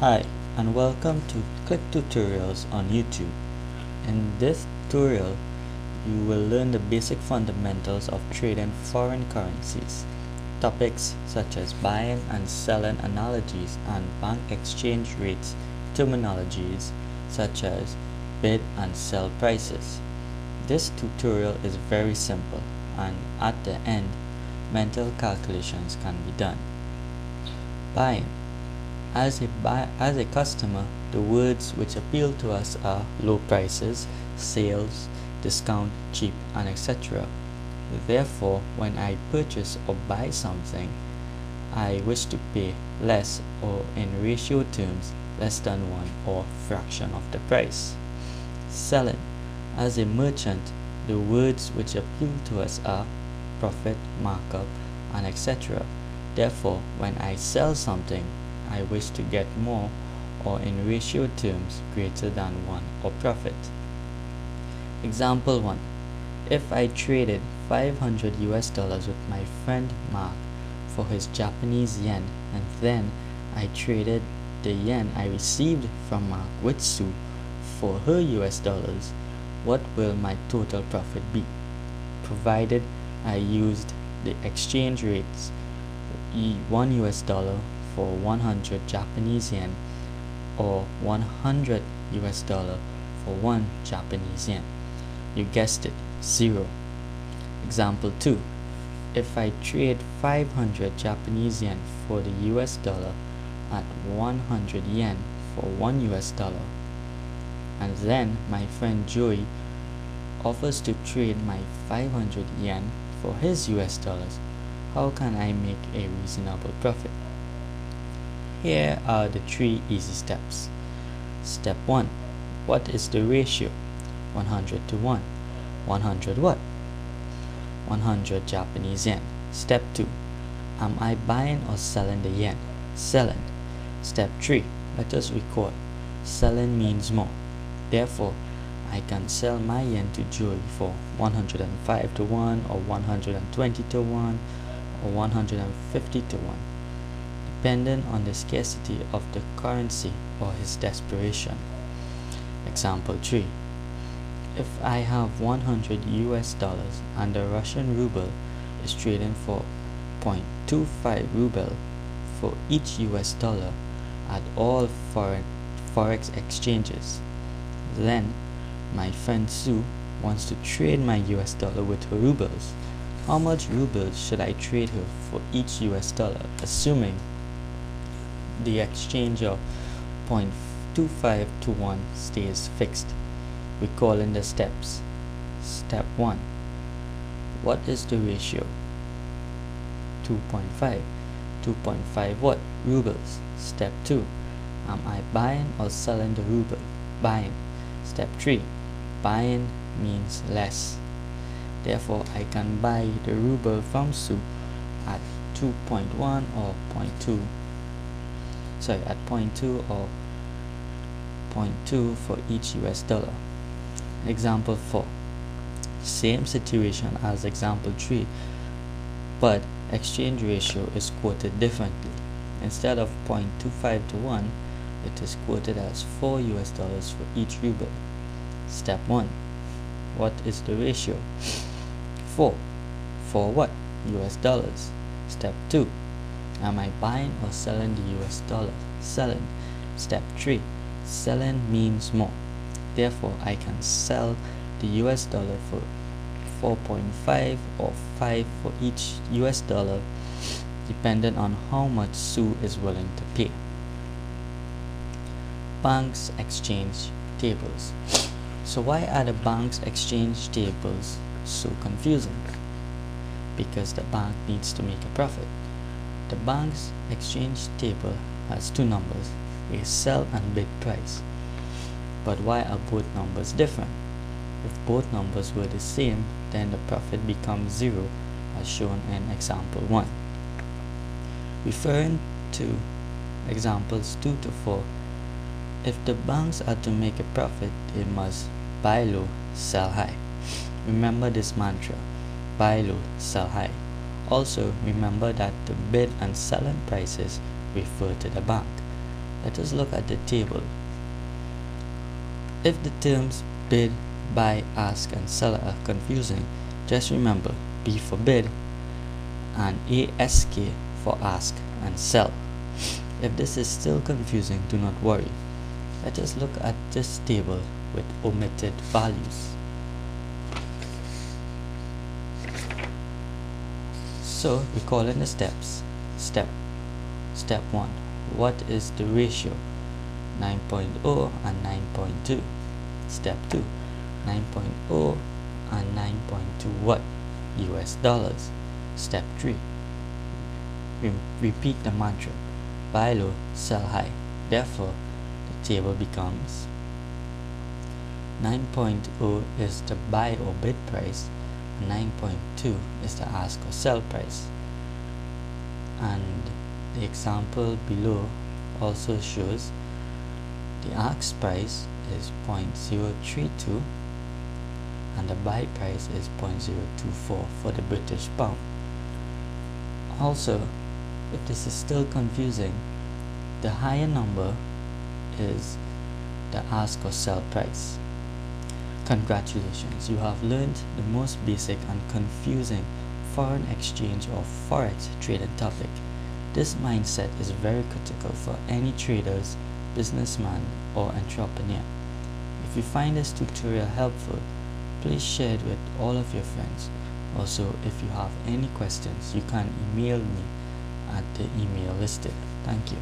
Hi, and welcome to Click Tutorials on YouTube. In this tutorial, you will learn the basic fundamentals of trading foreign currencies. Topics such as buying and selling analogies and bank exchange rates, terminologies such as bid and sell prices. This tutorial is very simple, and at the end, mental calculations can be done. Buying. As a customer, the words which appeal to us are low prices, sales, discount, cheap, and etc. Therefore, when I purchase or buy something, I wish to pay less, or in ratio terms, less than 1 or fraction of the price. Selling. As a merchant, the words which appeal to us are profit, markup, and etc. Therefore, when I sell something, I wish to get more, or in ratio terms greater than 1, or profit. Example 1. If I traded 500 US dollars with my friend Mark for his Japanese yen, and then I traded the yen I received from Mark with Sue for her US dollars, what will my total profit be? Provided I used the exchange rates 1 US dollar for 100 Japanese yen, or 100 US dollar for 1 Japanese yen. You guessed it, 0. Example 2. If I trade 500 Japanese yen for the US dollar at 100 yen for 1 US dollar, and then my friend Joey offers to trade my 500 yen for his US dollars, how can I make a reasonable profit? Here are the 3 easy steps. Step 1. What is the ratio? 100 to 1. 100 what? 100 Japanese yen. Step 2. Am I buying or selling the yen? Selling. Step 3. Let us record. Selling means more. Therefore, I can sell my yen to Joey for 105 to 1, or 120 to 1, or 150 to 1. Depending on the scarcity of the currency or his desperation. Example 3. If I have 100 US dollars and the Russian ruble is trading for 0.25 ruble for each US dollar at all Forex exchanges, then my friend Sue wants to trade my US dollar with her rubles. How much rubles should I trade her for each US dollar, assuming the exchange of 0.25 to 1 stays fixed? Recalling the steps. Step 1. What is the ratio? 2.5. 2.5 what? Rubles. Step 2. Am I buying or selling the ruble? Buying. Step 3. Buying means less. Therefore, I can buy the ruble from Sue at 2.1 or 0.2. At 0.2 or 0.2 for each US dollar. Example 4. Same situation as example 3, but exchange ratio is quoted differently. Instead of 0.25 to 1, it is quoted as 4 US dollars for each ruble. Step 1. What is the ratio? 4. For what? US dollars. Step 2. Am I buying or selling the US dollar? Selling. Step 3. Selling means more. Therefore, I can sell the US dollar for 4.5 or 5 for each US dollar, depending on how much Sue is willing to pay. Banks exchange tables. So why are the banks exchange tables so confusing? Because the bank needs to make a profit. The bank's exchange table has 2 numbers, a sell and bid price. But why are both numbers different? If both numbers were the same, then the profit becomes 0, as shown in example 1. Referring to examples 2 to 4, if the banks are to make a profit, they must buy low, sell high. Remember this mantra: buy low, sell high. Also, remember that the bid and selling prices refer to the bank. Let us look at the table. If the terms bid, buy, ask, and sell are confusing, just remember B for bid and ASK for ask and sell. If this is still confusing, do not worry. Let us look at this table with omitted values. So recalling the steps. Step 1. What is the ratio? 9.0 and 9.2. Step 2. 9.0 and 9.2 what? US dollars. Step 3. Repeat the mantra. Buy low, sell high. Therefore, the table becomes 9.0 is the buy or bid price, and 9.2 is the ask or sell price. And the example below also shows the ask price is 0.032 and the buy price is 0.024 for the British pound. Also, if this is still confusing, the higher number is the ask or sell price. Congratulations, you have learned the most basic and confusing foreign exchange or Forex trading topic. This mindset is very critical for any traders, businessman, or entrepreneur. If you find this tutorial helpful, please share it with all of your friends. Also, if you have any questions, you can email me at the email listed. Thank you.